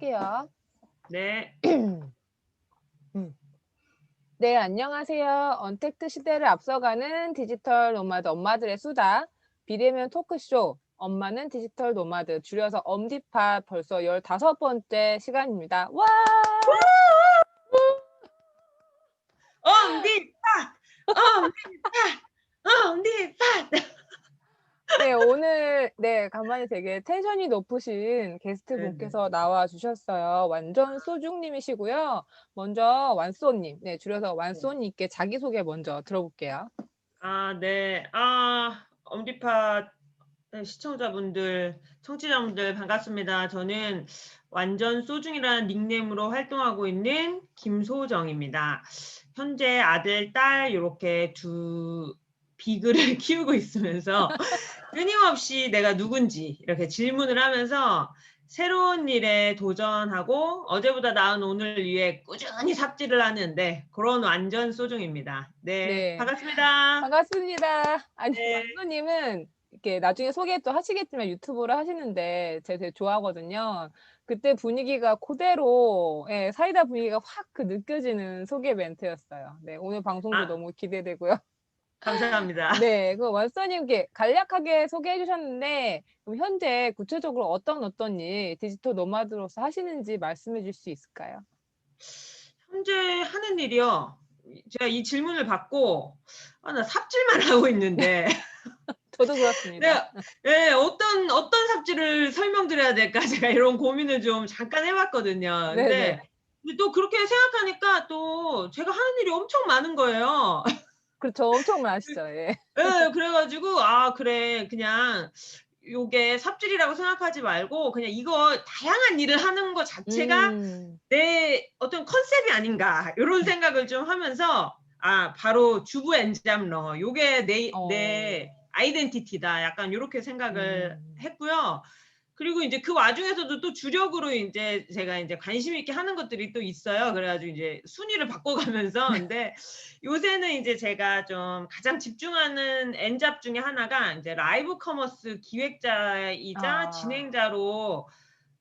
할게요. 네. 음. 네, 안녕하세요. 언택트 시대를 앞서가는 디지털 노마드 엄마들의 수다. 비대면 토크쇼 엄마는 디지털 노마드 줄여서 엄디팟 벌써 15번째 시간입니다. 와! 엄디팟! 엄디팟! 엄디팟! 네, 오늘 간만에 되게 텐션이 높으신 네네. 게스트분께서 나와 주셨어요. 완전 소중님이시고요. 먼저 완쏘님, 줄여서 네. 완쏘님께 자기소개 먼저 들어볼게요. 네. 엄디팟 시청자분들, 청취자분들 반갑습니다. 저는 완전 소중이라는 닉네임으로 활동하고 있는 김소정입니다. 현재 아들, 딸 요렇게 두 비글을 키우고 있으면서 끊임없이 내가 누군지 이렇게 질문을 하면서 새로운 일에 도전하고 어제보다 나은 오늘을 위해 꾸준히 삽질을 하는데 그런 완전 소중입니다. 네, 네. 반갑습니다. 반갑습니다. 아니 네. 완쏘님은 이렇게 나중에 소개 또 하시겠지만 유튜브를 하시는데 제가 되게 좋아하거든요. 그때 분위기가 고대로 사이다 분위기가 확 느껴지는 소개 멘트였어요. 네, 오늘 방송도 아, 너무 기대되고요. 감사합니다. 네. 그 완쏘님 이렇게 간략하게 소개해 주셨는데 그럼 현재 구체적으로 어떤 일 디지털 노마드로서 하시는지 말씀해 줄 수 있을까요? 현재 하는 일이요. 제가 이 질문을 받고 나 삽질만 하고 있는데 저도 그렇습니다. 내가 예, 어떤 삽질을 설명드려야 될까 제가 이런 고민을 좀 잠깐 해 봤거든요. 네네. 근데 또 그렇게 생각하니까 또 제가 하는 일이 엄청 많은 거예요. 그렇죠. 엄청 많으시죠. 예. 예. 그래 가지고 '아 그래. 그냥 요게 삽질이라고 생각하지 말고 그냥 이거 다양한 일을 하는 거 자체가 음. 내 어떤 컨셉이 아닌가.' 요런 생각을 좀 하면서 바로 주부 엔잡러 요게 어. 내 아이덴티티다. 약간 요렇게 생각을 음. 했고요. 그리고 인제 그 와중에서도 또 주력으로 인제 제가 인제 관심 있게 하는 것들이 또 있어요. 그래 가지고 이제 순위를 바꿔가면서 근데 요새는 인제 제가 좀 가장 집중하는 엔잡 중에 하나가 인제 라이브 커머스 기획자이자 아. 진행자로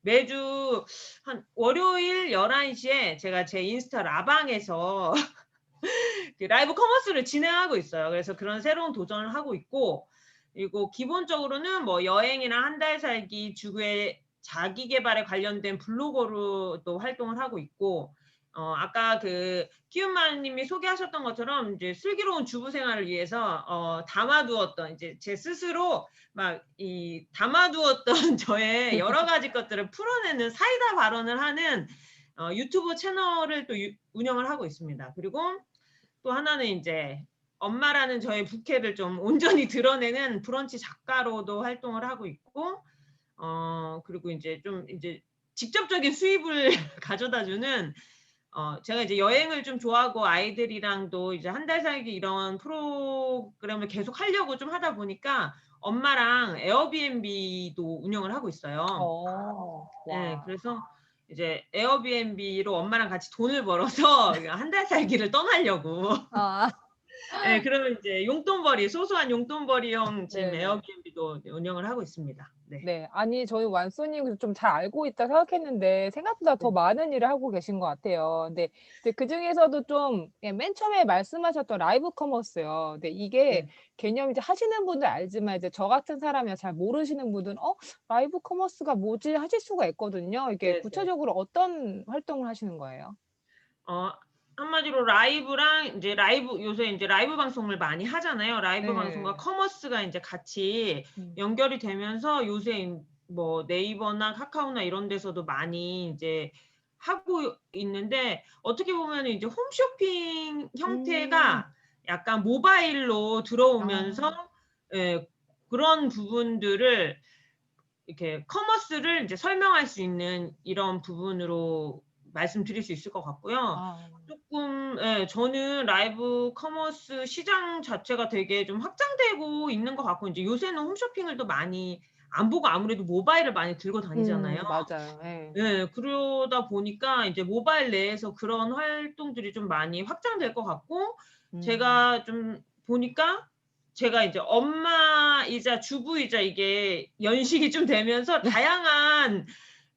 매주 한 월요일 11시에 제가 제 인스타 라방에서 그 라이브 커머스를 진행하고 있어요. 그래서 그런 새로운 도전을 하고 있고 그리고 기본적으로는 뭐 여행이나 한 달 살기, 주부의 자기 계발에 관련된 블로거로도 활동을 하고 있고 아까 그 키움마 님이 소개하셨던 것처럼 이제 슬기로운 주부 생활을 위해서 담아두었던 이제 제 스스로 막 이 담아두었던 저의 여러 가지 것들을 풀어내는 사이다 발언을 하는 유튜브 채널을 또 운영을 하고 있습니다. 그리고 또 하나는 인제 엄마라는 저의 부캐를 좀 온전히 드러내는 브런치 작가로도 활동을 하고 있고 그리고 인제 좀 인제 직접적인 수입을 가져다 주는 제가 이제 여행을 좀 좋아하고 아이들이랑도 이제 한 달 살기 이런 프로그램을 계속 하려고 좀 하다 보니까 엄마랑 에어비앤비도 운영을 하고 있어요. 예. 와. 그래서 이제 에어비앤비로 엄마랑 같이 돈을 벌어서 한 달 살기를 떠나려고 아. 예. 그러면 이제 용돈벌이 소소한 용돈벌이형 지금 네네. 에어비앤비도 운영을 하고 있습니다. 네. 네. 아니 저희 완쏘님 좀 잘 알고 있다 생각했는데 생각보다 더 네. 많은 일을 하고 계신 것 같아요. 근데 이제 그중에서도 좀 맨 처음에 말씀하셨던 라이브 커머스요. 근데 이게 네. 개념이 이제 하시는 분들 알지만 이제 저 같은 사람이 잘 모르시는 분들은 '어 라이브 커머스가 뭐지?' 하실 수가 있거든요. 이게 네네. 구체적으로 어떤 활동을 하시는 거예요? 어 한마디로 라이브랑 인제 라이브 요새 인제 라이브 방송을 많이 하잖아요. 라이브 방송과 네. 커머스가 인제 같이 음. 연결이 되면서 요새 뭐 네이버나 카카오나 이런 데서도 많이 인제 하고 있는데 어떻게 보면은 이제 홈쇼핑 음. 형태가 약간 모바일로 아. 들어오면서 예 그런 부분들을 이렇게 커머스를 인제 설명할 수 있는 이런 부분으로 말씀드릴 수 있을 것 같고요. 아. 쪼끔 예 저는 라이브 커머스 시장 자체가 되게 좀 확장되고 있는 것 같고 인제 요새는 홈쇼핑을 또 많이 안 보고 아무래도 모바일을 많이 들고 다니잖아요. 맞아요. 예. 예. 그러다 보니까 이제 모바일 내에서 그런 활동들이 좀 많이 확장될 것 같고 음. 제가 좀 보니까 제가 이제 엄마이자 주부이자 이게 연식이 좀 되면서 다양한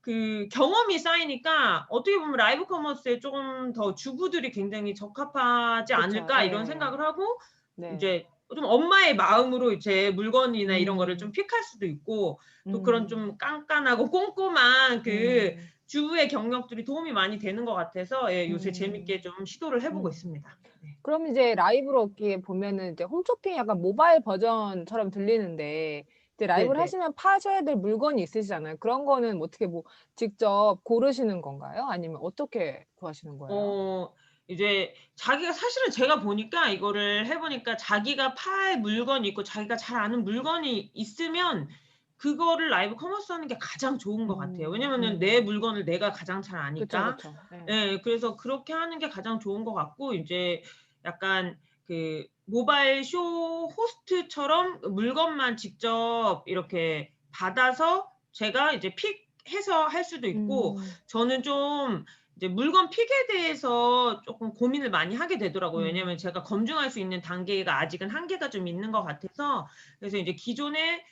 그 경험이 쌓이니까 어떻게 보면 라이브 커머스에 조금 더 주부들이 굉장히 적합하지 그쵸. 않을까 이런 예. 생각을 하고 네. 이제 좀 엄마의 마음으로 제 물건이나 이런 거를 좀 음. 픽할 수도 있고 또 그런 음. 좀 깐깐하고 꼼꼼한 그 음. 주부의 경력들이 도움이 많이 되는 것 같아서 예 요새 재밌게 음. 좀 시도를 해 보고 음. 있습니다. 네. 그럼 이제 라이브로 이렇게 보면은 이제 홈쇼핑이 약간 모바일 버전처럼 들리는데 이제 라이브를 네네. 하시면 파셔야 될 물건이 있으시잖아요. 그런 거는 뭐 어떻게 뭐 직접 고르시는 건가요? 아니면 어떻게 구하시는 거예요? 어 이제 자기가 사실은 제가 보니까 이거를 해 보니까 자기가 팔 물건이 있고 자기가 잘 아는 물건이 있으면 그거를 라이브 커머스 하는 게 가장 좋은 것 같아요. 왜냐면은 내 음. 물건을 내가 가장 잘 그쵸, 아니까. 그쵸. 예. 예. 그래서 그렇게 하는 게 가장 좋은 것 같고 인제 약간 그 모바일 쇼 호스트처럼 물건만 직접 이렇게 받아서 제가 이제 픽해서 할 수도 있고 음. 저는 좀 이제 물건 픽에 대해서 쪼끔 고민을 많이 하게 되더라고요. 왜냐면 음. 제가 검증할 수 있는 단계가 아직은 한계가 좀 있는 것 같아서 그래서 이제 기존에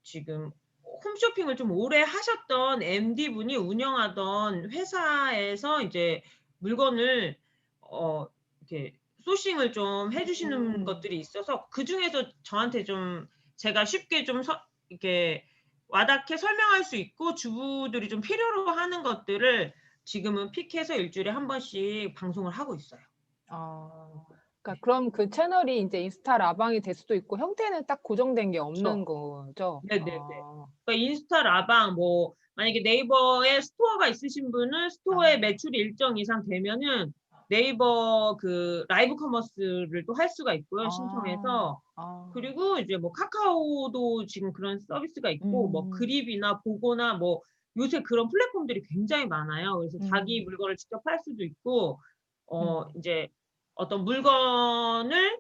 지금 홈쇼핑을 좀 오래 하셨던 MD분이 운영하던 회사에서 이제 물건을 이렇게 소싱을 좀 해 주시는 음. 것들이 있어서 그중에서 저한테 좀 제가 쉽게 좀 이렇게 와닿게 설명할 수 있고 주부들이 좀 필요로 하는 것들을 지금은 픽해서 일 주일에 한 번씩 방송을 하고 있어요. 아. 그러니까 네. 그럼 그 채널이 인제 인스타 라방이 될 수도 있고 형태는 딱 고정된 게 없는 그쵸. 거죠? 네네네. 아. 그러니까 인스타 라방 뭐 만약에 네이버에 스토어가 있으신 분은 스토어에 아. 매출이 일정 이상 되면은 네이버 그 라이브 커머스를 또 할 수가 있고요, 아. 신청해서. 아. 그리고 이제 뭐 카카오도 지금 그런 서비스가 있고 뭐 음. 그립이나 보고나 뭐 요새 그런 플랫폼들이 굉장히 많아요. 그래서 자기 음. 물건을 직접 팔 수도 있고 음. 인제 어떤 물건을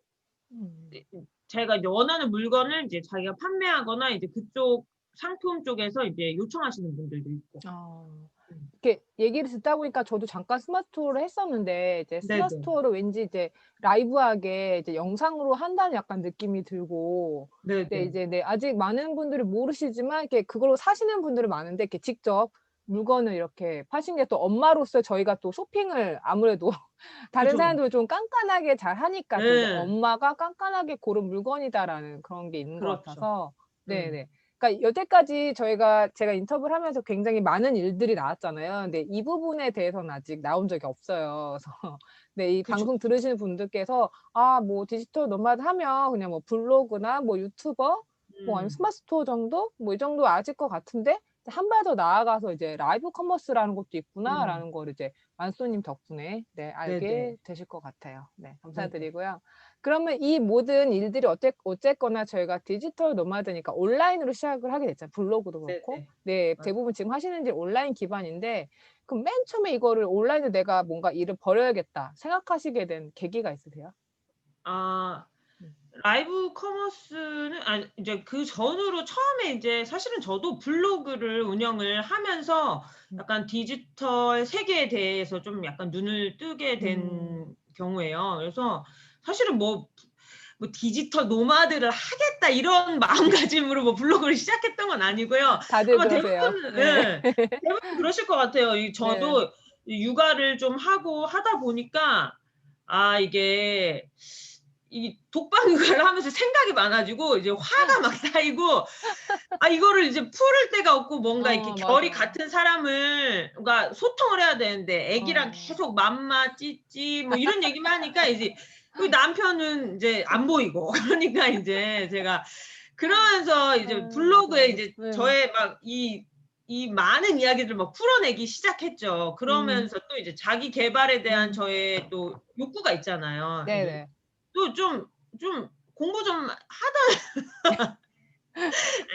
음. 자기가 이제 원하는 물건을 이제 자기가 판매하거나 이제 그쪽 상품 쪽에서 이제 요청하시는 분들도 있고. 아. 음. 이렇게 얘기를 듣다 보니까 저도 잠깐 스마 스토어를 했었는데 이제 스마 네네. 스토어를 왠지 이제 라이브하게 이제 영상으로 한다는 약간 느낌이 들고 근데 네네. 이제 네 아직 많은 분들이 모르시지만 이렇게 그걸로 사시는 분들은 많은데 이렇게 직접 물건을 이렇게 파신 게 또 엄마로서 저희가 또 쇼핑을 아무래도 다른 그죠. 사람들은 좀 깐깐하게 잘하니까 또 이제 예. '엄마가 깐깐하게 고른 물건이다.'라는 그런 게 있는 것 그렇죠. 같아서 음. 네네. 그러니까 여태까지 제가 인터뷰를 하면서 굉장히 많은 일들이 나왔잖아요. 근데 이 부분에 대해서는 아직 나온 적이 없어요. 그래서 네 이 그죠. 방송 들으시는 분들께서 아 뭐 디지털 노마드 하면 그냥 뭐 블로그나 뭐 유튜버 뭐 아니면 음. 스마 스토어 정도 뭐 이 정도 아실 것 같은데 한 발 더 나아가서 이제 '라이브 커머스라는 것도 음. 있구나.'라는 거를 이제 만쏘님 덕분에 네 네네. 알게 되실 것 같아요. 네 네네. 감사드리고요. 그러면 이 모든 일들이 어쨌거나 저희가 디지털 노마드니까 온라인으로 시작을 하게 됐잖아요. 블로그도 그렇고. 네네. 네. 맞아요. 대부분 지금 하시는 일 온라인 기반인데 그럼 맨 처음에 이거를 '온라인으로 내가 뭔가 일을 벌여야겠다.' 생각하시게 된 계기가 있으세요? 아 음. 라이브 커머스는 이제 그전으로 처음에 인제 사실은 저도 블로그를 운영을 하면서 음. 약간 디지털 세계에 대해서 좀 약간 눈을 뜨게 음. 된 경우에요. 그래서 사실은 뭐 '디지털 노마드를 하겠다.' 이런 마음가짐으로 뭐 블로그를 시작했던 건 아니고요. 다들 아마 그러세요. 대부분 네. 예. 대부분 그러실 것 같아요. 네. 저도 육아를 좀 하고 하다 보니까 이게 이 독박 육아를 하면서 생각이 많아지고 이제 화가 막 쌓이고 이거를 이제 풀을 데가 없고 뭔가 이렇게 결이 맞아요. 같은 사람을 그러니까 소통을 해야 되는데 애기랑 어. 계속 맘마 찌찌 뭐 이런 얘기만 하니까 이제 그 남편은 인제 안 보이고 그러니까 인제 제가 그러면서 이제 블로그에 맞아요. 이제 네. 저의 막 이 많은 이야기들을 막 풀어내기 시작했죠. 음. 그러면서 또 이제 자기 계발에 대한 음. 저의 또 욕구가 있잖아요. 이제 네네. 또 좀 공부 좀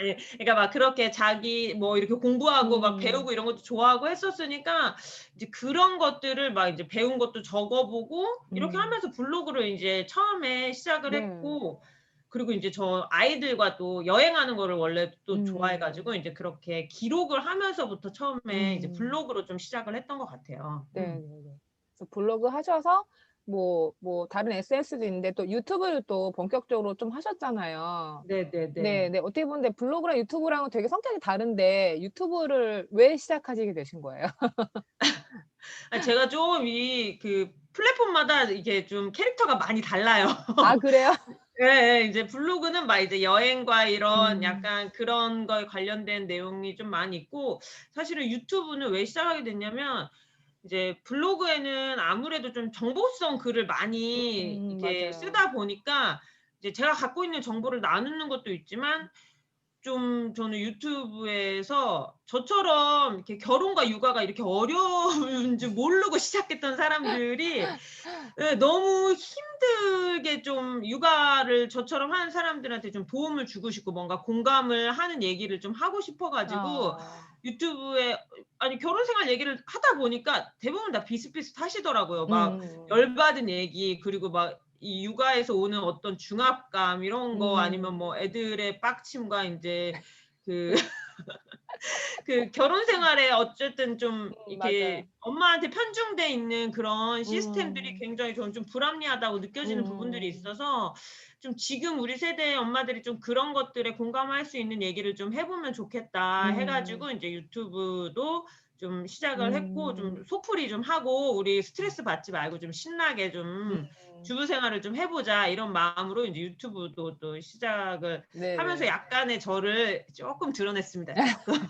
예. 그러니까 막 그렇게 자기 뭐 이렇게 공부하고 막 음. 배우고 이런 것도 좋아하고 했었으니까 이제 그런 것들을 막 이제 배운 것도 적어 보고 이렇게 음. 하면서 블로그를 인제 처음에 시작을 네. 했고 그리고 인제 저 아이들과 또 여행하는 거를 원래 또 좋아해 가지고 음. 인제 그렇게 기록을 하면서부터 처음에 이제 음. 블로그로 좀 시작을 했던 것 같아요. 음. 네네네. 그래서 블로그 하셔서 다른 SNS도 있는데 또 유튜브를 또 본격적으로 좀 하셨잖아요. 네, 네네네. 네. 어떻게 보는데 블로그랑 유튜브랑은 되게 성격이 다른데 유튜브를 왜 시작하시게 되신 거예요? 아 제가 좀 이 그 플랫폼마다 이게 좀 캐릭터가 많이 달라요. 아, 그래요? 예예. 이제 블로그는 막 이제 여행과 이런 음. 약간 그런 거에 관련된 내용이 좀 많이 있고 사실은 유튜브는 왜 시작하게 됐냐면 이제 블로그에는 아무래도 좀 정보성 글을 많이 이렇게 맞아요. 쓰다 보니까 이제 제가 갖고 있는 정보를 나누는 것도 있지만 좀 저는 유튜브에서 저처럼 이렇게 결혼과 육아가 이렇게 어려운 줄 모르고 시작했던 사람들이 예 너무 힘들게 좀 육아를 저처럼 하는 사람들한테 좀 도움을 주고 싶고 뭔가 공감을 하는 얘기를 좀 하고 싶어 가지고 아. 유튜브에 아니 결혼 생활 얘기를 하다 보니까 대부분 다 비슷비슷하시더라고요. 막 음. 열받은 얘기 그리고 막 이 육아에서 오는 어떤 중압감 이런 거 아니면 음. 뭐 애들의 빡침과 인제 그 그 결혼 생활에 어쨌든 좀 이렇게 맞아요. 엄마한테 편중돼 있는 그런 시스템들이 음. 굉장히 저는 좀 불합리하다고 느껴지는 부분들이 음음음. 있어서 좀 지금 우리 세대의 엄마들이 좀 그런 것들에 공감할 수 있는 얘기를 좀 해 보면 좋겠다 해 음. 가지고 인제 유튜브도 좀 시작을 했고 좀 음. 속풀이 좀 하고 '우리 스트레스 받지 말고 좀 신나게 좀 음. 주부 생활을 좀 해 보자.' 이런 마음으로 인제 유튜브도 또 시작을 하면서 네네. 약간의 저를 쪼끔 드러냈습니다. 쪼끔.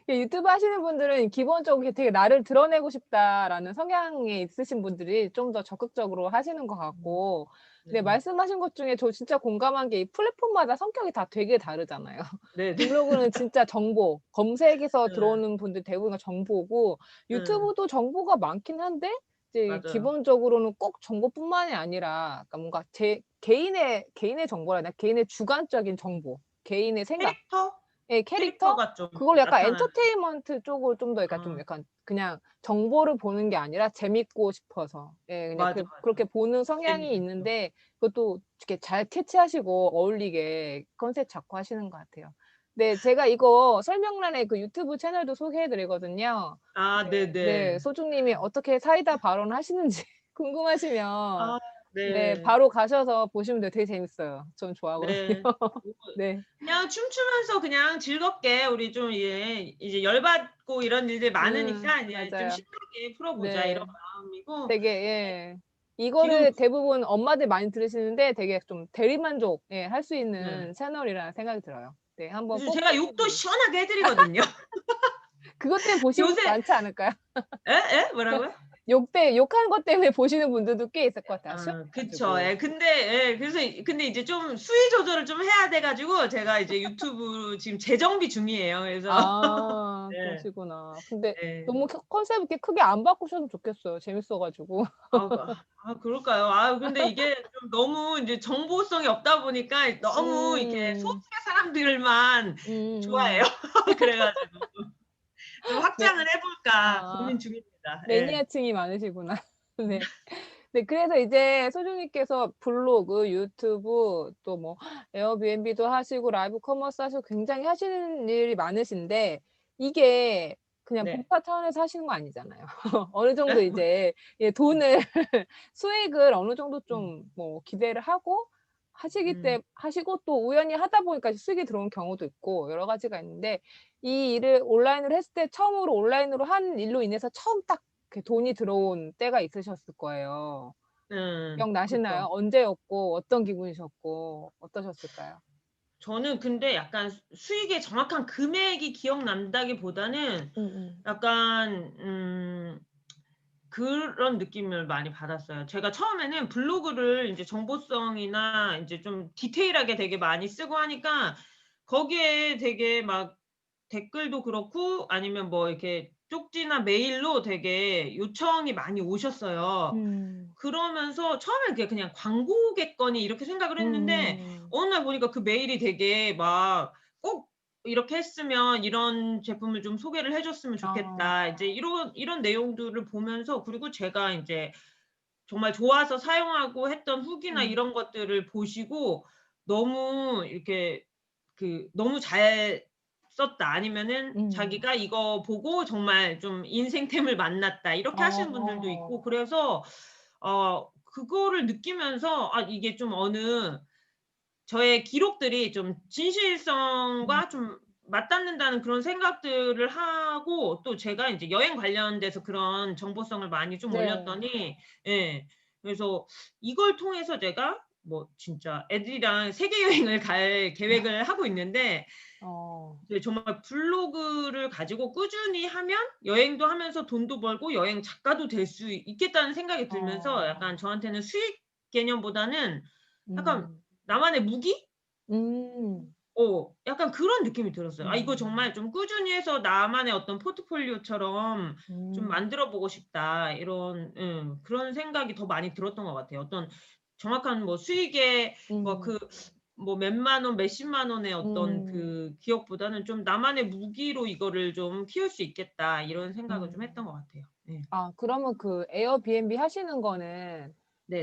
유튜브 하시는 분들은 기본적으로 되게 '나를 드러내고 싶다.'라는 성향이 있으신 분들이 좀 더 적극적으로 하시는 것 음. 같고, 근데 네. 말씀하신 것 중에 저 진짜 공감한 게 이 플랫폼마다 성격이 다 되게 다르잖아요. 네네. 블로그는 진짜 정보, 검색에서 예. 들어오는 분들 대부분가 정보고, 예. 유튜브도 정보가 많긴 한데 이제 맞아요. 기본적으로는 꼭 정보뿐만이 아니라 그러니까 뭔가 제 개인의 정보라 해야 되나? 개인의 주관적인 정보, 개인의 생각, 캐릭터? 예, 캐릭터? 캐릭터가 좀 그걸 약간 나타나는 엔터테인먼트 쪽으로 좀 더 어 약간 그냥 정보를 보는 게 아니라 재밌고 싶어서 그냥 맞아, 그렇게 맞아. 보는 성향이 재미있죠. 있는데 그것도 이렇게 잘 캐치하시고 어울리게 컨셉 잡고 하시는 것 같아요. 네, 제가 이거 설명란에 그 유튜브 채널도 소개해 드리거든요. 아 네. 네. 네네. 소중 님이 어떻게 사이다 발언하시는지 궁금하시면 아 네, 네. 바로 가셔서 보시면 돼요. 되게 재밌어요. 전 좋아하거든요. 네. 뭐 네. 그냥 춤추면서 그냥 즐겁게 우리 좀 이제 열받고 이런 일들이 많으니까 이제 좀 맞아요. 신나게 풀어 보자 이런 네. 마음이고 되게 예 지금 이거를 대부분 엄마들 많이 들으시는데 되게 좀 대리만족 할 수 네. 있는 채널이라는 생각이 들어요. 네, 한번 그래서 꼭 제가 욕도 찾아보세요. 시원하게 해 드리거든요. 그것 때문에 보시는 분들 요새 많지 않을까요? 예? 뭐라고요? 욕하는 것 때문에 보시는 분들도 꽤 있을 것 같아요. 시원해 아 그쵸. 가지고. 예. 근데 예 그래서 근데 이제 좀 수위 조절을 좀 해야 돼 가지고 제가 이제 유튜브 지금 재정비 중이에요. 그래서 아, 예. 그러시구나. 근데 예. 너무 컨셉 이렇게 크게 안 바꾸셔도 좋겠어요, 재밌어 가지고. 그럴까요? 근데 이게 좀 너무 인제 정보성이 없다 보니까 너무 이렇게 음. 소수의 사람들만 좋아해요. 음음음. 그래 가지고 좀 매 '확장을 해 볼까.' 아. 고민 중입니다. 예. 매니아층이 많으시구나. 네. 네, 그래서 이제 소중님께서 블로그, 유튜브 또 뭐 에어비앤비도 하시고 라이브 커머스 하시고 굉장히 하시는 일이 많으신데 이게 그냥 네. 봉사 차원에서 하시는 거 아니잖아요. 어느 예? 정도 이제 돈을 수익을 어느 정도 음. 좀 기대를 하고 음. 하시고 또 우연히 하다 보니까 수익이 들어오는 경우도 있고 여러 가지가 있는데 이 일을 온라인으로 했을 때 처음으로 온라인으로 한 일로 인해서 처음 딱 돈이 들어온 때가 있으셨을 거예요. 기억나시나요? 그쵸. 언제였고 어떤 기분이셨고 어떠셨을까요? 저는 근데 약간 수익의 정확한 금액이 기억난다기보다는 음음. 약간 그런 느낌을 많이 받았어요. 제가 처음에는 블로그를 인제 정보성이나 인제 좀 디테일하게 되게 많이 쓰고 하니까 거기에 되게 막 댓글도 그렇고 아니면 뭐 이렇게 쪽지나 메일로 되게 요청이 많이 오셨어요. 음. 그러면서 처음엔 그게 그냥 광고겠거니 이렇게 생각을 했는데 음. 어느 날 보니까 그 메일이 되게 막 꼭 이렇게 했으면 이런 제품을 좀 소개를 해 줬으면 아. 좋겠다. 이제 이런 내용들을 보면서 그리고 제가 인제 정말 좋아서 사용하고 했던 후기나 음. 이런 것들을 보시고 너무 이렇게 너무 잘 썼다 아니면은 음. 자기가 이거 보고 정말 좀 인생템을 만났다 이렇게 하시는 분들도 어. 있고 그래서 그거를 느끼면서 이게 좀 어느 저의 기록들이 좀 음. 진실성과 좀 맞닿는다는 그런 생각들을 하고 또 제가 인제 여행 관련돼서 그런 정보성을 많이 좀 네. 올렸더니 예. 그래서 이걸 통해서 제가 뭐 진짜 애들이랑 세계 여행을 갈 계획을 하고 있는데 어. 이제 정말 블로그를 가지고 꾸준히 하면 여행도 하면서 돈도 벌고 여행 작가도 될 수 있겠다는 생각이 들면서 약간 어. 저한테는 수익 개념보다는 약간 음. 나만의 무기? 음. 약간 그런 느낌이 들었어요. 이거 음. 정말 좀 꾸준히 해서 나만의 어떤 포트폴리오처럼 좀 음. 만들어 보고 싶다. 이런 그런 생각이 더 많이 들었던 것 같아요. 어떤 정확한 뭐 수익의 뭐 음. 그 뭐 몇만 원, 몇십만 원의 어떤 음. 그 기억보다는 좀 '나만의 무기로 이거를 좀 키울 수 있겠다.' 이런 생각을 좀 했던 음. 것 같아요. 네. 그러면 그 에어비앤비 하시는 거는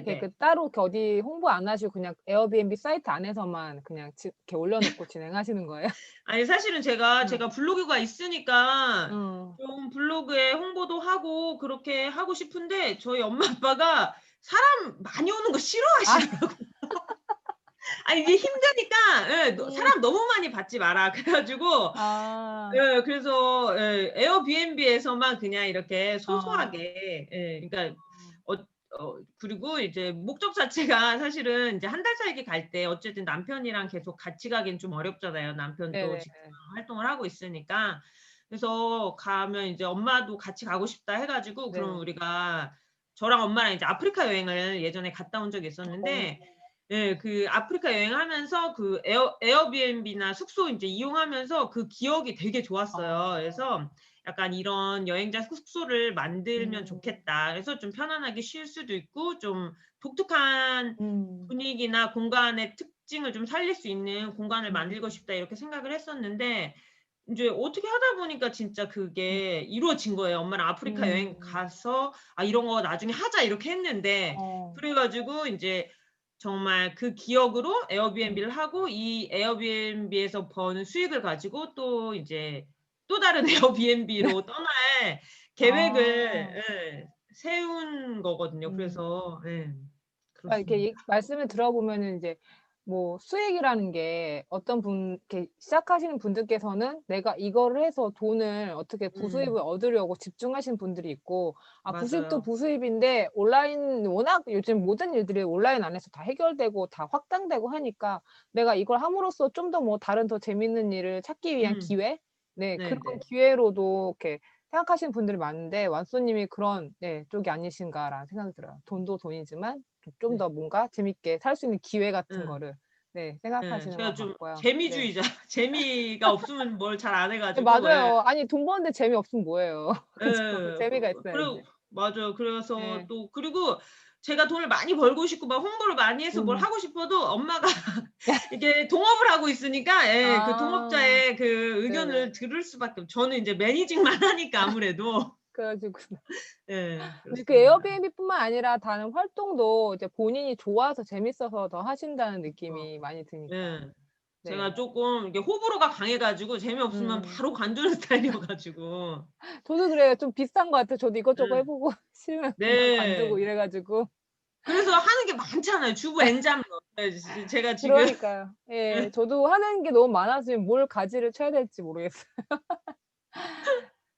이렇게 네네. 따로 이렇게 어디 홍보 안 하시고 그냥 에어비앤비 사이트 안에서만 그냥 이렇게 올려 놓고 진행하시는 거예요? 아니 사실은 제가 어. 블로그가 있으니까 어. 좀 블로그에 홍보도 하고 그렇게 하고 싶은데 저희 엄마 아빠가 사람 많이 오는 거 아. 싫어하시더라고요. 이게 힘드니까 너 음. "사람 너무 많이 받지 마라." 그래 가지고 아. 그래서 에어비앤비에서만 그냥 이렇게 어. 소소하게 그러니까 어 그리고 이제 목적 자체가 사실은 이제 한 달 살기 갈 때 어쨌든 남편이랑 계속 같이 가기는 좀 어렵잖아요. 남편도 네네. 직장 활동을 하고 있으니까. 그래서 가면 이제 "엄마도 같이 가고 싶다." 해 가지고 그럼 네. 우리가 저랑 엄마랑 이제 아프리카 여행을 예전에 갔다 온 적이 어. 있었는데 그 아프리카 여행하면서 그 에어비앤비나 숙소 인제 이용하면서 그 기억이 되게 좋았어요. 아. 그래서 약간 '이런 여행자 숙소를 만들면 음. 좋겠다.' 그래서 좀 편안하게 쉴 수도 있고 좀 독특한 음. 분위기나 공간의 특징을 좀 살릴 수 있는 공간을 음. 만들고 싶다 이렇게 생각을 했었는데 인제 어떻게 하다 보니까 진짜 음. 그게 이루어진 거예요. 엄마랑 아프리카 여행 음. 가서 이런 거 나중에 하자." 이렇게 했는데 어. 그래 가지고 인제 정말 그 기억으로 음. 에어비앤비를 하고 이 에어비앤비에서 버는 수익을 가지고 또 이제 또 다른 에어비앤비로 떠날 계획을 아. 세운 거거든요. 음. 그래서 이렇게 그렇습니다. 말씀을 들어보면은 이제 뭐 수익이라는 게 어떤 분 이렇게 시작하시는 분들께서는 내가 이거를 해서 돈을 어떻게 부수입을 음. 얻으려고 집중하시는 분들이 있고 부수입도 맞아요. 부수입인데 온라인 워낙 요즘 모든 일들이 온라인 안에서 다 해결되고 다 확장되고 하니까 내가 이걸 함으로써 좀 더 뭐 다른 더 재밌는 일을 찾기 위한 음. 기회? 네. 그런 네네. 기회로도 이렇게 생각하시는 분들이 많은데 완쏘님이 그런 쪽이 아니신가라는 생각이 들어요. 돈도 돈이지만 좀 네. 더 뭔가 재밌게 살 수 있는 기회 같은 예. 거를 예. 생각하시는 제가 것 좀 같고요. 네. 재미주의자 재미가 없으면 뭘 잘 안 해 네 가지고 맞아요. 아니 돈 버는데 재미없으면 뭐해요. 그죠? 예. 재미가 있어야지. 그리고 맞아요. 그래서 네. 또 그리고 제가 돈을 많이 벌고 싶고 막 홍보를 많이 해서 뭘 음. 하고 싶어도 엄마가 이게 동업을 하고 있으니까 그 아. 동업자의 그 네네. 의견을 들을 수밖에 저는 인제 매니징만 하니까 아무래도. 그러시구나. 예. 근데 그 그렇습니다. 에어비앤비뿐만 아니라 다른 활동도 이제 본인이 좋아서 재밌어서 더 하신다는 어. 느낌이 많이 드니까. 예. 네. 제가 쪼끔 이게 호불호가 강해 가지고 재미없으면 음. 바로 관두는 스타일이어 가지고. 저도 그래요. 좀 비슷한 것 같아요. 저도 이것저것 해 예. 보고 싫으면 그냥 관두고 네. 이래 가지고. 그래서 하는 게 많잖아요. 주부 N잡러. 제가 지금 그러니까요. 예. 저도 하는 게 너무 많아서 지금 뭘 가지를 쳐야 될지 모르겠어요.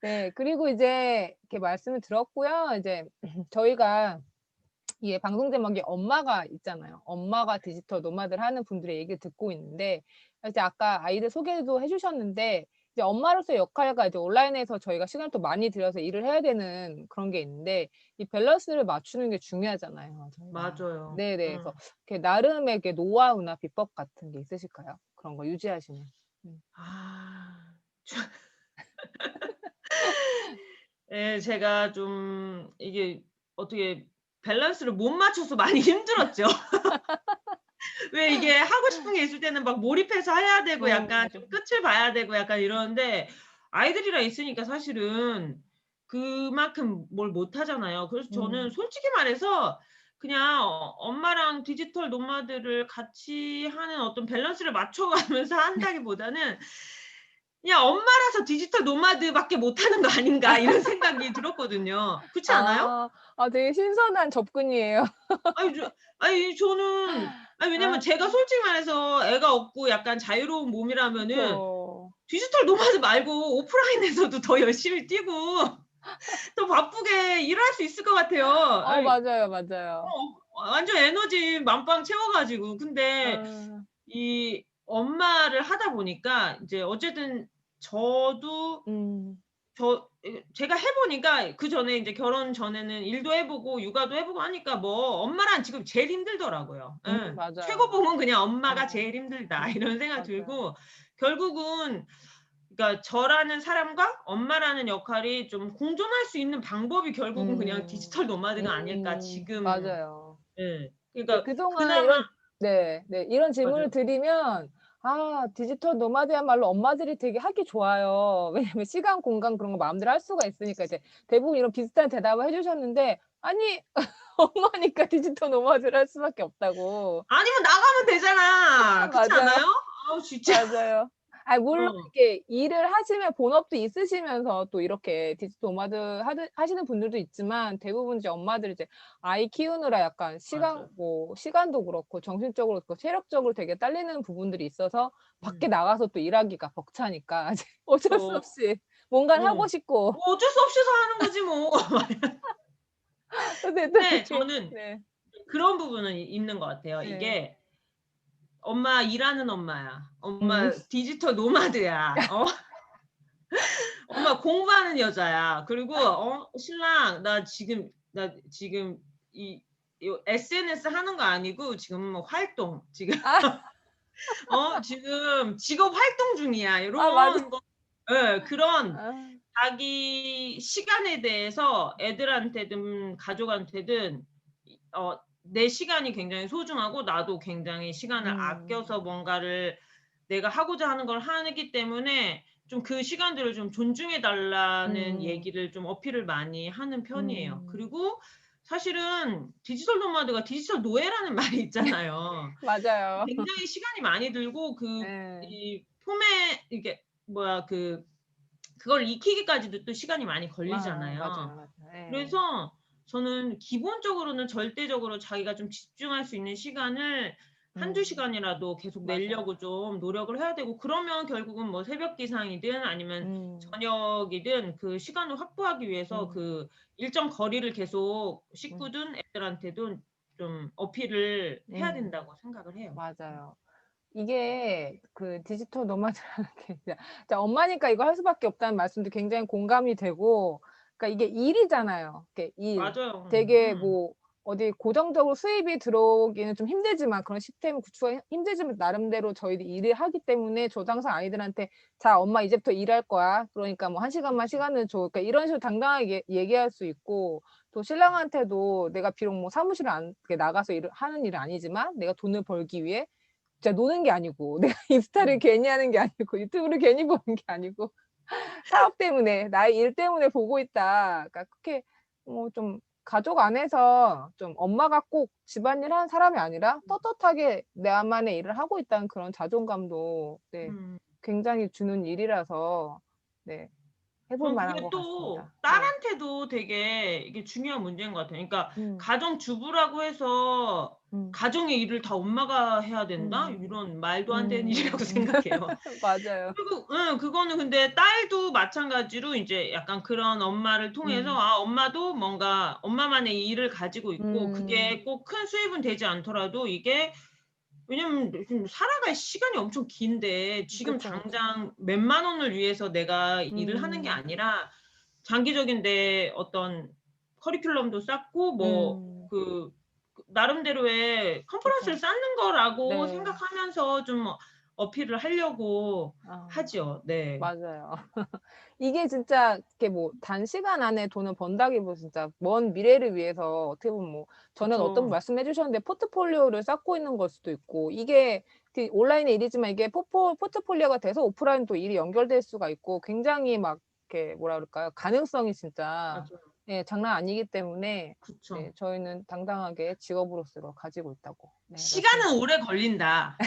네. 그리고 이제 이렇게 말씀을 들었고요. 이제 저희가 이게 방송 제목이 엄마가 있잖아요. 엄마가 디지털 노마드를 하는 분들의 얘기를 듣고 있는데 이제 아까 아이들 소개도 해 주셨는데 이제 엄마로서의 역할과 이제 온라인에서 저희가 시간을 또 많이 들여서 일을 해야 되는 그런 게 있는데 이 밸런스를 맞추는 게 중요하잖아요, 저희가. 맞아요. 네네. 예. 그래서 이렇게 나름의 이렇게 노하우나 비법 같은 게 있으실까요? 그런 거 유지하시는. 음. 아. 예 제가 좀 이게 어떻게 밸런스를 못 맞춰서 많이 힘들었죠. 왜 이게 하고 싶은 게 있을 때는 막 몰입해서 해야 되고 약간 맞아. 좀 끝을 봐야 되고 약간 이러는데 아이들이랑 있으니까 사실은 그만큼 뭘 못 하잖아요. 그래서 저는 음. 솔직히 말해서 그냥 엄마랑 디지털 노마드를 같이 하는 어떤 밸런스를 맞춰 가면서 한다기보다는 그냥 엄마라서 디지털 노마드밖에 못하는 거 아닌가 이런 생각이 들었거든요. 그렇지 않아요? 아. 아 되게 신선한 접근이에요. 아니 저는 아니 왜냐면 아 제가 솔직히 말해서 애가 없고 약간 자유로운 몸이라면은 그쵸. 디지털 노마드 말고 오프라인에서도 더 열심히 뛰고 더 바쁘게 일할 수 있을 것 같아요. 아이 맞아요, 맞아요. 완전 에너지 만빵 채워 가지고. 근데 아. 이 엄마를 하다 보니까 이제 어쨌든 저도 음. 제가 해 보니까 그전에 인제 결혼 전에는 일도 해 보고 육아도 해 보고 하니까 뭐 엄마란 지금 제일 힘들더라고요. 예. 맞아요. 최고봉은 그냥 '엄마가 어. 제일 힘들다.' 이런 생각이 맞아요. 들고 결국은 그러니까 저라는 사람과 엄마라는 역할이 좀 공존할 수 있는 방법이 결국은 그냥 음. 디지털 노마드가 아닐까 지금. 맞아요. 예. 네 그러니까 그동안 그나마 이런 네. 네. 이런 질문을 맞아요. 드리면 디지털 노마드야말로 엄마들이 되게 하기 좋아요. 왜냐면 시간, 공간 그런 거 마음대로 할 수가 있으니까 이제 대부분 이런 비슷한 대답을 해 주셨는데 아니 엄마니까 디지털 노마드를 할 수밖에 없다고. 아니면 나가면 되잖아. 그렇지 맞아요. 않아요? 아우 진짜. 맞아요. 물론 어. 이렇게 일을 하시면 본업도 있으시면서 또 이렇게 디지털 노마드 하시는 분들도 있지만 대부분 이제 엄마들이 이제 아이 키우느라 약간 맞아요. 시간도 그렇고 정신적으로 그렇고 체력적으로 되게 딸리는 부분들이 있어서 밖에 음. 나가서 또 일하기가 벅차니까 이제 어쩔 수 그쵸. 없이 뭔가는 하고 어. 싶고 뭐 어쩔 수 없어서 하는 거지 뭐. 근데 또 근데 이렇게 저는 네. 그런 부분은 있는 것 같아요. 네. 이게 엄마 일하는 엄마야. 음. 엄마 디지털 노마드야. 엄마 공부하는 여자야. 그리고 신랑 나 지금 이 SNS 하는 거 아니고 지금 뭐 활동 지금 아. 지금 직업 활동 중이야. 맞아. 요런 거 예. 그런 아. 자기 시간에 대해서 애들한테든 가족한테든 내 시간이 굉장히 소중하고 나도 굉장히 시간을 음. 아껴서 뭔가를 내가 하고자 하는 걸 하기 때문에 좀 그 시간들을 좀 존중해 달라는 음. 얘기를 좀 어필을 많이 하는 편이에요. 음. 그리고 사실은 디지털 노마드가 디지털 노예라는 말이 있잖아요. 맞아요. 굉장히 시간이 많이 들고 예. 이 폼에 이게 뭐야 그걸 익히기까지도 또 시간이 많이 맞아요, 걸리잖아요. 맞아요. 예. 그래서 저는 기본적으로는 절대적으로 자기가 좀 집중할 수 있는 시간을 한두 음. 시간이라도 계속 맞아요. 내려고 좀 노력을 해야 되고 그러면 결국은 뭐 새벽 기상이든 아니면 음. 저녁이든 그 시간을 확보하기 위해서 음. 그 일정 거리를 계속 음. 식구든 애들한테도 좀 어필을 해야 음. 된다고 생각을 해요. 맞아요. 이게 그 디지털 노마드라는 게 진짜 엄마니까 이거 할 수밖에 없다는 말씀도 굉장히 공감이 되고 그러니까 이게 일이잖아요. 이게 일. 맞아요. 되게 뭐 어디 고정적으로 수입이 들어오기는 좀 힘들지만 그런 시스템 구축하기 힘들지만 나름대로 저희도 일을 하기 때문에 저도 항상 아이들한테 "자 엄마 이제부터 일할 거야. 그러니까 뭐 1시간만 시간을 줘." 그러니까 이런 식으로 당당하게 얘기할 수 있고 또 신랑한테도 내가 비록 뭐 사무실에 안 이렇게 나가서 일을 하는 일은 아니지만 내가 돈을 벌기 위해 진짜 노는 게 아니고 내가 인스타를 음. 괜히 하는 게 아니고 유튜브를 괜히 보는 게 아니고 사업 때문에 나의 일 때문에 보고 있다. 그러니까 그렇게 좀 가족 안에서 좀 엄마가 꼭 집안일 하는 사람이 아니라 떳떳하게 나만의 일을 하고 있다는 그런 자존감도 네 음. 굉장히 주는 일이라서 네 해볼 저는 만한 그게 것 또 같습니다. 네. 딸한테도 되게 이게 중요한 문제인 것 같아요. 그러니까 음. 가정주부라고 해서 음. '가정의 일을 다 엄마가 해야 된다.' 음. 이런 말도 안 되는 음. 일이라고 생각해요. 맞아요. 그리고 그거는 근데 딸도 마찬가지로 인제 약간 그런 엄마를 통해서 음. 엄마도 뭔가 엄마만의 일을 가지고 있고 음. 그게 꼭 큰 수입은 되지 않더라도 이게 왜냐면 지금 살아갈 시간이 엄청 긴데 지금 그쵸, 그쵸. 당장 몇만 원을 위해서 내가 일을 하는 게 음. 아니라 장기적인 내 어떤 커리큘럼도 쌓고 뭐 음. 나름대로의 컨퍼런스를 그쵸. 쌓는 거라고 네. 생각하면서 좀 어필을 하려고 아 하죠. 네. 맞아요. 이게 진짜 이렇게 뭐 단시간 안에 돈을 번다기보다 진짜 먼 미래를 위해서 어떻게 보면 뭐 전에는 어떤 분 그쵸. 말씀해 주셨는데 포트폴리오를 쌓고 있는 걸 수도 있고 이게 온라인의 일이지만 이게 포트폴리오가 돼서 오프라인 또 일이 연결될 수가 있고 굉장히 막 이렇게 뭐라 그럴까요? 가능성이 진짜 맞아요. 예, 장난 아니기 때문에 그쵸. 네, 저희는 당당하게 직업으로서 가지고 있다고 네, 말씀을 시간은 오래 걸린다. 어?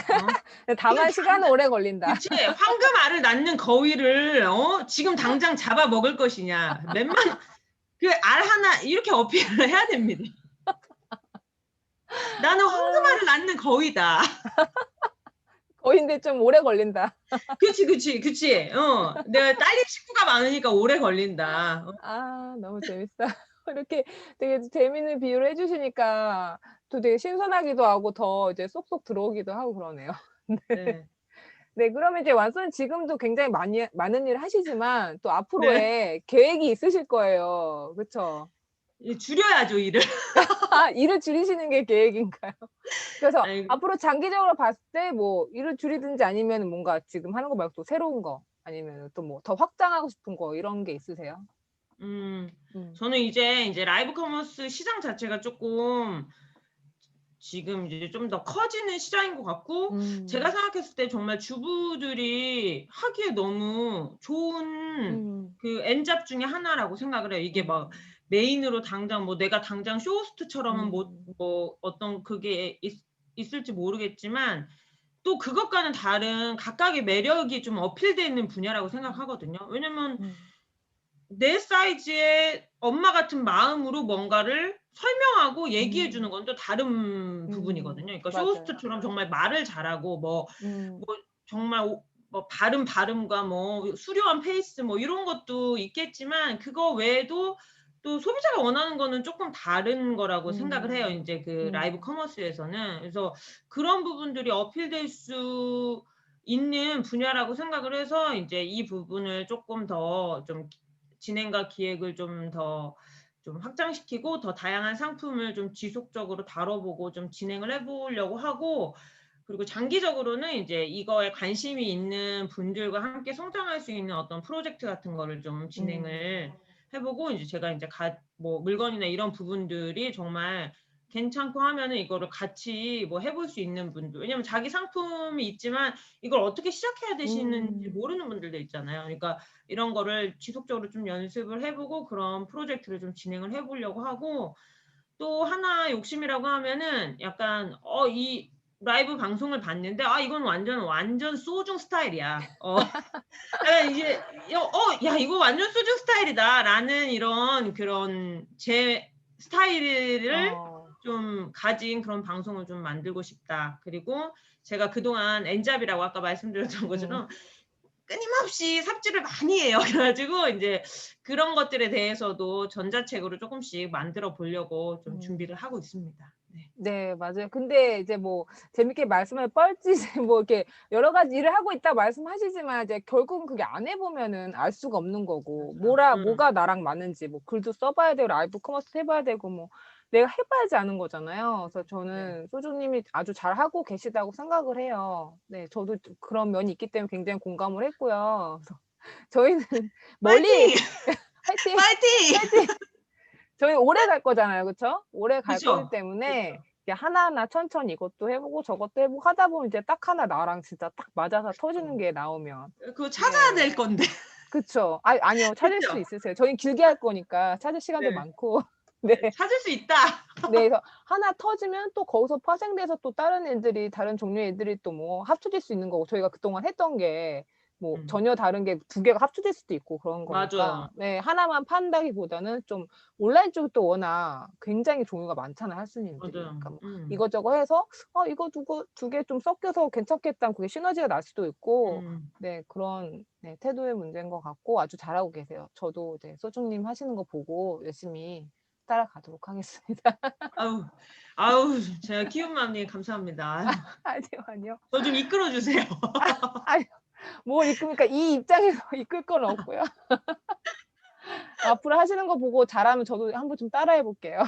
네, 이게 다만 시간은 오래 걸린다. 그치? 황금알을 낳는 거위를 지금 당장 잡아 먹을 것이냐. 그 알 하나 이렇게 어필을 해야 됩니다. 나는 아, 황금알을 낳는 거위다. 거인데 좀 오래 걸린다. 그치. 내가 딸린 식구가 많으니까 오래 걸린다. 아, 너무 재밌다. 이렇게 되게 재밌는 비유를 해주시니까 또 되게 신선하기도 하고 더 이제 쏙쏙 들어오기도 하고 그러네요. 네. 네. 네, 그러면 이제 완수는 지금도 굉장히 많은 일을 하시지만 또 네. 앞으로의 계획이 있으실 거예요. 그쵸? 줄여야죠, 일을. 아, 일을 줄이시는 게 계획인가요? 그래서 아니, 앞으로 장기적으로 봤을 때 뭐 일을 줄이든지 아니면 뭔가 지금 하는 거 말고 또 새로운 거 아니면 또 뭐 더 확장하고 싶은 거 이런 게 있으세요? 음, 음. 저는 이제 라이브 커머스 시장 자체가 조금 지금 이제 좀 더 커지는 시장인 것 같고, 제가 음. 생각했을 때 정말 주부들이 하기에 너무 좋은 음. 그 N잡 중에 하나라고 생각을 해요. 이게 막 음. 메인으로 당장 뭐 내가 당장 쇼호스트처럼은 음. 뭐 어떤 그게 있을지 모르겠지만, 또 그것과는 다른 각각의 매력이 좀 어필되어 있는 분야라고 생각하거든요. 왜냐면 음. 내 사이즈의 엄마 같은 마음으로 뭔가를 설명하고 얘기해 주는 음. 건 또 다른 부분이거든요. 그러니까 맞아요. 쇼호스트처럼 정말 말을 잘하고 음. 뭐 정말 뭐 발음과 뭐 수려한 페이스 뭐 이런 것도 있겠지만 그거 외에도 또 소비자가 원하는 거는 조금 다른 거라고 생각을 해요. 음. 이제 그 라이브 음. 커머스에서는. 그래서 그런 부분들이 어필될 수 있는 분야라고 생각을 해서 이제 이 부분을 조금 더 좀 진행과 기획을 좀 확장시키고 더 다양한 상품을 좀 지속적으로 다뤄보고 좀 진행을 해보려고 하고, 그리고 장기적으로는 이제 이거에 관심이 있는 분들과 함께 성장할 수 있는 어떤 프로젝트 같은 거를 좀 음. 진행을 해보고, 이제 제가 이제 뭐 물건이나 이런 부분들이 정말 괜찮고 하면은 이거를 같이 뭐 해볼 수 있는 분들, 왜냐면 자기 상품이 있지만 이걸 어떻게 시작해야 되시는지 음. 모르는 분들도 있잖아요. 그러니까 이런 거를 지속적으로 좀 연습을 해보고 그런 프로젝트를 좀 진행을 해보려고 하고, 또 하나 욕심이라고 하면은 약간 이 라이브 방송을 봤는데 이건 완전 소중 스타일이야. 약간 이제 야 이거 완전 소중 스타일이다라는 이런 그런 제 스타일을 어. 좀 가진 그런 방송을 좀 만들고 싶다. 그리고 제가 그동안 엔잡이라고 아까 말씀드렸던 음. 것처럼 끊임없이 삽질을 많이 해요. 그래가지고 이제 그런 것들에 대해서도 전자책으로 조금씩 만들어 보려고 좀 음. 준비를 하고 있습니다. 네. 네, 맞아요. 근데 이제 뭐 재밌게 말씀을 뻘짓 뭐 이렇게 여러 가지 일을 하고 있다 말씀하시지만 이제 결국은 그게 안 해 보면은 알 수가 없는 거고 맞아. 응. 뭐가 나랑 맞는지 뭐 글도 써 봐야 되고 라이브 커머스 해 봐야 되고 뭐 내가 해 봐야지 아는 거잖아요. 그래서 네. 저는 소주 님이 아주 잘하고 계시다고 생각을 해요. 네, 저도 좀 그런 면이 있기 때문에 굉장히 공감을 했고요. 그래서 저희는 멀리 파이팅! 화이팅! 파이팅! 화이팅! 저희 오래 갈 거잖아요. 그쵸? 오래 갈 거기 그죠? 때문에 그죠? 이게 하나하나 천천히 이것도 해 보고 저것도 해 보고 하다 보면 이제 딱 하나 나랑 진짜 딱 맞아서 터지는 게 나오면 그거 찾아야 네. 될 건데. 그쵸. 아니요. 찾을 수 그죠? 있으세요. 저희는 길게 할 거니까 찾을 시간도 네. 많고. 네. 찾을 수 있다. 네. 그래서 하나 터지면 또 거기서 파생돼서 또 다른 애들이 다른 종류의 애들이 또 뭐 합쳐질 수 있는 거고 저희가 그동안 했던 게 뭐 음. 전혀 다른 게 두 개가 합쳐질 수도 있고 그런 맞아요. 거니까 네, 하나만 판다기보다는 좀 온라인 쪽이 또 워낙 굉장히 종류가 많잖아요, 할수님들이. 맞아요. 그러니까 뭐 이것저것 해서 이거 두 개 좀 섞여서 괜찮겠다 하면 그게 시너지가 날 수도 있고 네, 그런 네, 태도의 문제인 것 같고 아주 잘하고 계세요. 저도 이제 소중님 하시는 거 보고 열심히 따라가도록 하겠습니다. 아우, 제가 키운 마음님 감사합니다. 아니요, 아니요. 저 좀 이끌어 주세요. 아니요. 뭘 이끕니까? 이 입장에서 이끌 건 없고요. 앞으로 하시는 거 보고 잘하면 저도 한번 좀 따라해 볼게요.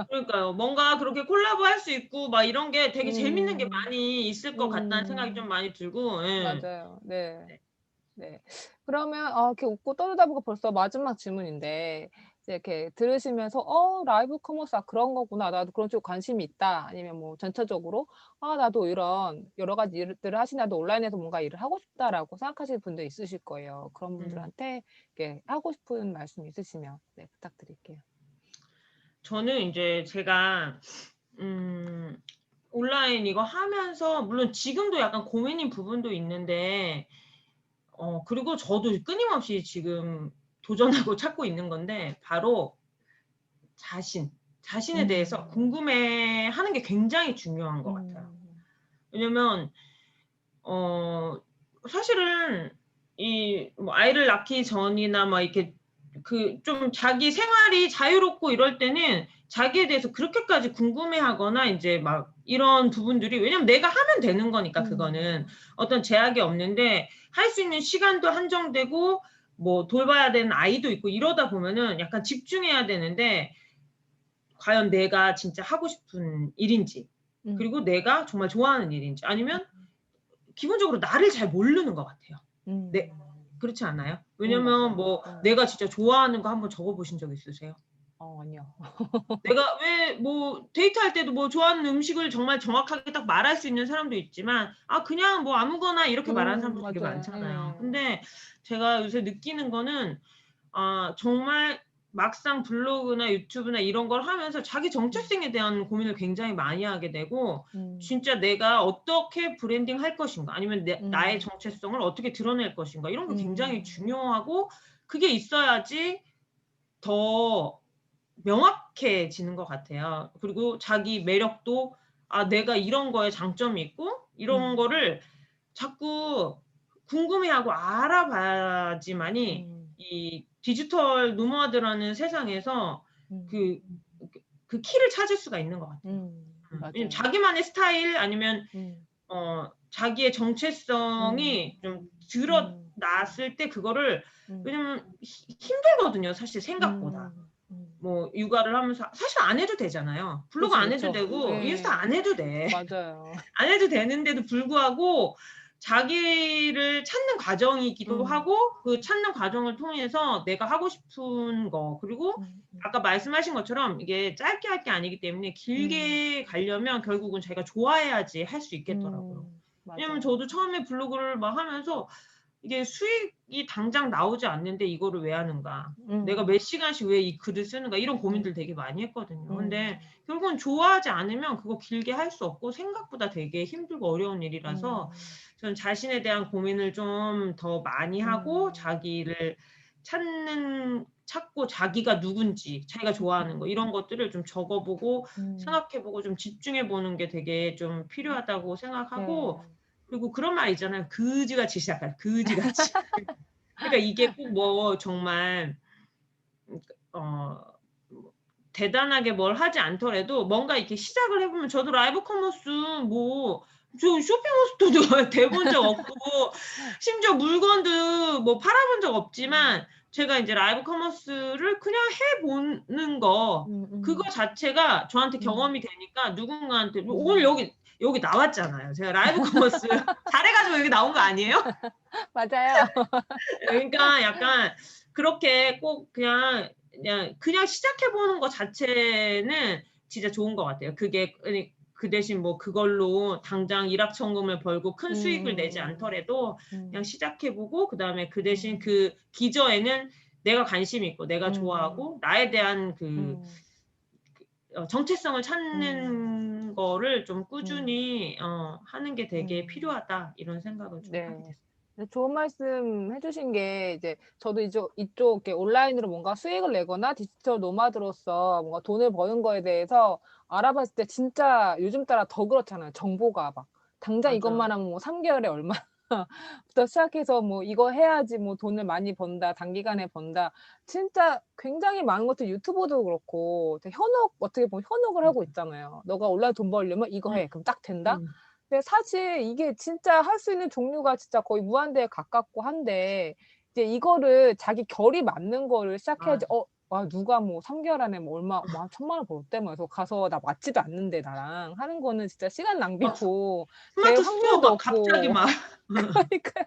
그러니까요. 뭔가 그렇게 콜라보 할 수 있고 막 이런 게 되게 재밌는 게 음. 많이 있을 것 같다는 생각이 좀 음. 많이 들고, 예. 맞아요. 네. 네. 네. 그러면 이렇게 웃고 떠들다 보니까 벌써 마지막 질문인데 이제 이렇게 들으시면서 '라이브 커머스 그런 거구나. 나도 그런 쪽에 관심이 있다.' 아니면 뭐 전체적으로 '나도 이런 여러 가지 일들을 하시 나도 온라인에서 뭔가 일을 하고 싶다.'라고 생각하시는 분도 있으실 거예요. 그런 음. 분들한테 이렇게 하고 싶은 말씀 있으시면 네, 부탁드릴게요. 저는 이제 제가 온라인 이거 하면서 물론 지금도 약간 고민인 부분도 있는데 그리고 저도 끊임없이 지금 도전하고 찾고 있는 건데 바로 자신에 대해서 궁금해하는 게 굉장히 중요한 것 같아요. 왜냐면 사실은 이 뭐 아이를 낳기 전이나 막 이렇게 그 좀 자기 생활이 자유롭고 이럴 때는 자기에 대해서 그렇게까지 궁금해하거나 이제 막 이런 부분들이 왜냐면 내가 하면 되는 거니까 그거는 어떤 제약이 없는데 할 수 있는 시간도 한정되고 뭐 돌봐야 되는 아이도 있고 이러다 보면은 약간 집중해야 되는데 과연 내가 진짜 하고 싶은 일인지 그리고 내가 정말 좋아하는 일인지 아니면 기본적으로 나를 잘 모르는 것 같아요. 네. 그렇지 않아요? 왜냐면 뭐 내가 진짜 좋아하는 거 한번 적어보신 적 있으세요? 아니요. 내가 왜 뭐 데이트할 때도 뭐 좋아하는 음식을 정말 정확하게 딱 말할 수 있는 사람도 있지만 그냥 뭐 아무거나 이렇게 말하는 사람도 되게 맞아요. 많잖아요. 예. 근데 제가 요새 느끼는 거는 정말 막상 블로그나 유튜브나 이런 걸 하면서 자기 정체성에 대한 고민을 굉장히 많이 하게 되고 진짜 내가 어떻게 브랜딩 할 것인가 아니면 나의 정체성을 어떻게 드러낼 것인가 이런 게 굉장히 중요하고 그게 있어야지 더 명확해지는 것 같아요. 그리고 자기 매력도 내가 이런 거에 장점이 있고 이런 거를 자꾸 궁금해하고 알아봐야지만이 이 디지털 노마드라는 세상에서 그 키를 찾을 수가 있는 것 같아요. 왜냐면 맞아요. 자기만의 스타일 아니면 자기의 정체성이 좀 드러났을 때 그거를 왜냐면 힘들거든요. 사실 생각보다. 뭐 육아를 하면서 사실 안 해도 되잖아요. 블로그 그쵸, 안 해도 그쵸. 되고 예. 인스타 안 해도 돼. 맞아요. 안 해도 되는데도 불구하고 자기를 찾는 과정이기도 하고 그 찾는 과정을 통해서 내가 하고 싶은 거 그리고 아까 말씀하신 것처럼 이게 짧게 할 게 아니기 때문에 길게 가려면 결국은 자기가 좋아해야지 할 수 있겠더라고요. 왜냐면 맞아요. 저도 처음에 블로그를 막 하면서 이게 수익이 당장 나오지 않는데 이거를 왜 하는가? 내가 몇 시간씩 왜 이 글을 쓰는가? 이런 고민들 되게 많이 했거든요. 근데 결국은 좋아하지 않으면 그거 길게 할 수 없고 생각보다 되게 힘들고 어려운 일이라서 저는 자신에 대한 고민을 좀 더 많이 하고 자기를 찾고 자기가 누군지, 자기가 좋아하는 거 이런 것들을 좀 적어보고 생각해보고 좀 집중해보는 게 되게 좀 필요하다고 생각하고 그리고 그런 말 있잖아요. 그지같이 시작할 그지같이. 그러니까 이게 꼭 뭐 정말 대단하게 뭘 하지 않더라도 뭔가 이렇게 시작을 해보면 저도 라이브 커머스 뭐 저 쇼핑몰스터도 대본 적 없고 심지어 물건도 뭐 팔아본 적 없지만 제가 이제 라이브 커머스를 그냥 해보는 거 그거 자체가 저한테 경험이 되니까 누군가한테 오늘 여기 나왔잖아요. 제가 라이브 커머스 잘해가지고 여기 나온 거 아니에요? 맞아요. 그러니까 약간 그렇게 꼭 그냥 시작해보는 것 자체는 진짜 좋은 것 같아요. 그게 그 대신 뭐 그걸로 당장 일확천금을 벌고 큰 수익을 내지 않더라도 그냥 시작해보고 그다음에 그 대신 그 기저에는 내가 관심이 있고 내가 좋아하고 나에 대한 그 정체성을 찾는 거를 좀 꾸준히 하는 게 되게 필요하다 이런 생각을 좀 하게 됐어요. 좋은 말씀 해주신 게 이제 저도 이쪽 이렇게 온라인으로 뭔가 수익을 내거나 디지털 노마드로서 뭔가 돈을 버는 거에 대해서 알아봤을 때 진짜 요즘 따라 더 그렇잖아요. 정보가 막 당장 맞아. 이것만 하면 뭐 3개월에 얼마 부터 시작해서 뭐 이거 해야지 뭐 돈을 많이 번다, 단기간에 번다. 진짜 굉장히 많은 것들 유튜브도 그렇고 되게 어떻게 보면 현혹을 하고 있잖아요. 너가 온라인 돈 벌려면 이거 해. 그럼 딱 된다? 근데 사실 이게 진짜 할 수 있는 종류가 진짜 거의 무한대에 가깝고 한데 이제 이거를 자기 결이 맞는 거를 시작해야지 맞아. 누가 뭐 3개월 안에 뭐 얼마 1,000만 원 벌었대 뭐 그래서 가서 나 맞지도 않는데 나랑 하는 거는 진짜 시간 낭비고 될 스마트 스토어 확률도 막 갑자기 없고 막 그러니까요.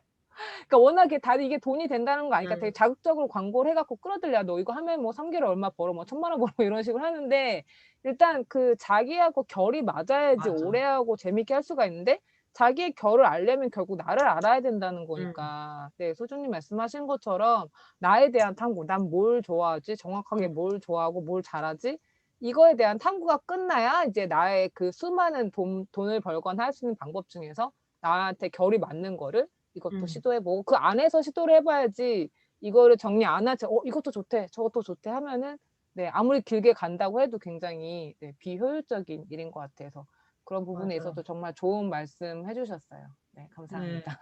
그러니까 워낙에 다들 이게 돈이 된다는 거 아니까 되게 응. 자극적으로 광고를 해 갖고 끌어들여. "너 이거 하면 뭐 3 개월에 얼마 벌어." 뭐 1,000만 원 벌어 이런 식으로 하는데 일단 그 자기하고 결이 맞아야지 맞아. 오래 하고 재밌게 할 수가 있는데 자기의 결을 알려면 결국 나를 알아야 된다는 응. 거니까. 네 소장님 말씀하신 것처럼 나에 대한 탐구 '난 뭘 좋아하지? 정확하게 응. 뭘 좋아하고 뭘 잘하지?' 이거에 대한 탐구가 끝나야 이제 나의 그 수많은 돈을 벌거나 할 수 있는 방법 중에서 나한테 결이 맞는 거를 이것도 시도해 보고 그 안에서 시도를 해 봐야지 이거를 정리 안 하죠. 이것도 좋대. 저것도 좋대." 하면은 네 아무리 길게 간다고 해도 굉장히 네 비효율적인 일인 것 같아서 그런 부분에 맞아. 있어서 정말 좋은 말씀 해 주셨어요. 네 네. 감사합니다.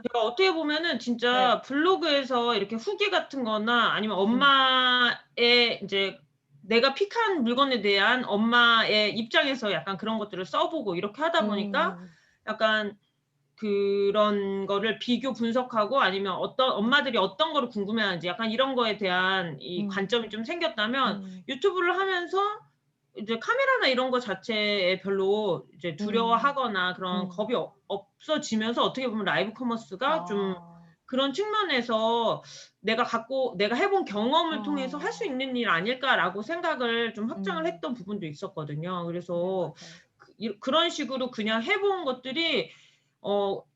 제가 어떻게 보면은 네. 진짜 블로그에서 이렇게 후기 같은 거나 아니면 음. 엄마의 인제 내가 픽한 물건에 대한 엄마의 입장에서 약간 그런 것들을 써 보고 이렇게 하다 보니까 음. 약간 그런 거를 비교 분석하고 아니면 어떤 엄마들이 어떤 거를 궁금해하는지 약간 이런 거에 대한 이 음. 관점이 좀 생겼다면 음. 유튜브를 하면서 이제 카메라나 이런 거 자체에 별로 이제 음. 두려워하거나 그런 음. 겁이 없어지면서 어떻게 보면 라이브 커머스가 좀 아. 그런 측면에서 '내가 해본 경험을 통해서 할 수 아. 있는 일 아닐까.'라고 생각을 좀 확장을 음. 했던 부분도 있었거든요. 네 그래서 맞아요. 그런 식으로 그냥 해본 것들이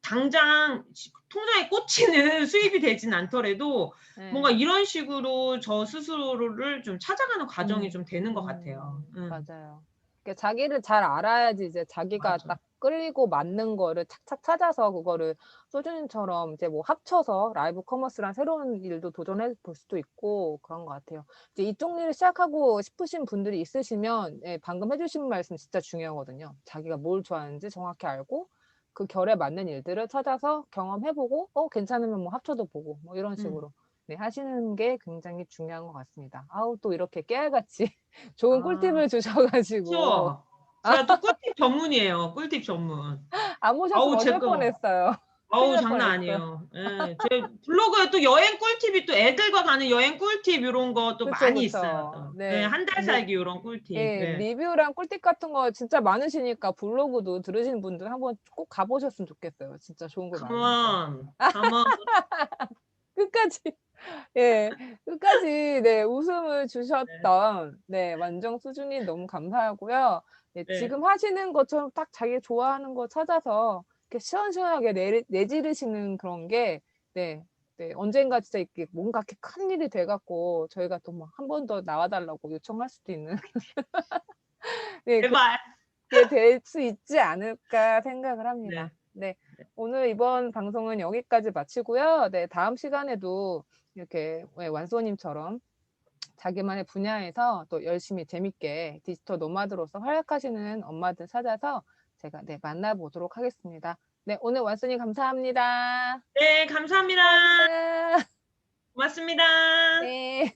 당장 통장에 꽂히는 수입이 되진 않더라도 뭔가 네. 이런 식으로 저 스스로를 좀 찾아가는 과정이 좀 음. 되는 것 같아요. 맞아요. 그러니까 자기를 잘 알아야지 이제 자기가 맞아. 딱 끌리고 맞는 거를 착착 찾아서 그거를 소주님처럼 이제 뭐 합쳐서 라이브 커머스란 새로운 일도 도전해 볼 수도 있고 그런 것 같아요. 이제 이쪽 일을 시작하고 싶으신 분들이 있으시면 예 방금 해 주신 말씀 진짜 중요하거든요. 자기가 뭘 좋아하는지 정확히 알고 그 결에 맞는 일들을 찾아서 경험해 보고 괜찮으면 뭐 합쳐도 보고 뭐 이런 음. 식으로 네 하시는 게 굉장히 중요한 것 같습니다. 아우 또 이렇게 깨알같이 좋은 아 꿀팁을 주셔 가지고 그쵸. 제가 또 꿀팁 전문이에요, 꿀팁 전문. 안 모셨으면 아우 어쩔 제가 뻔했어요. 큰일 어우 날 장난 뻔했어. 아니에요. 예. 제 블로그에 또 여행 꿀팁이 또 애들과 가는 여행 꿀팁 요런 거 또 그쵸, 많이 있어요 그쵸. 또. 예. 네. 한 달 뭐 살기 요런 꿀팁. 예 예. 리뷰랑 꿀팁 같은 거 진짜 많으시니까 블로그도 들으시는 분들 한번 꼭 가 보셨으면 좋겠어요. 진짜 좋은 글 Come 많으니까. on, come on. 끝까지 예. 끝까지 네 웃음을 네. 주셨던 네 완정 수준이 너무 감사하고요. 네 네. 지금 하시는 것처럼 딱 자기가 좋아하는 거 찾아서 이렇게 시원시원하게 내지르시는 그런 게 네 네 언젠가 진짜 이렇게 뭔가 이렇게 큰일이 돼 갖고 저희가 또 막 한 번 더 나와 달라고 요청할 수도 있는 네 제발. 그게 될 수 있지 않을까 생각을 합니다. 네. 네. 네. 오늘 이번 방송은 여기까지 마치고요. 네 다음 시간에도 이렇게 예 완소님처럼 자기만의 분야에서 또 열심히 재밌게 디지털 노마드로서 활약하시는 엄마들 찾아서 제가 네 만나 보도록 하겠습니다. 네 오늘 완소님 감사합니다. 네 감사합니다. 감사합니다. 고맙습니다. 네.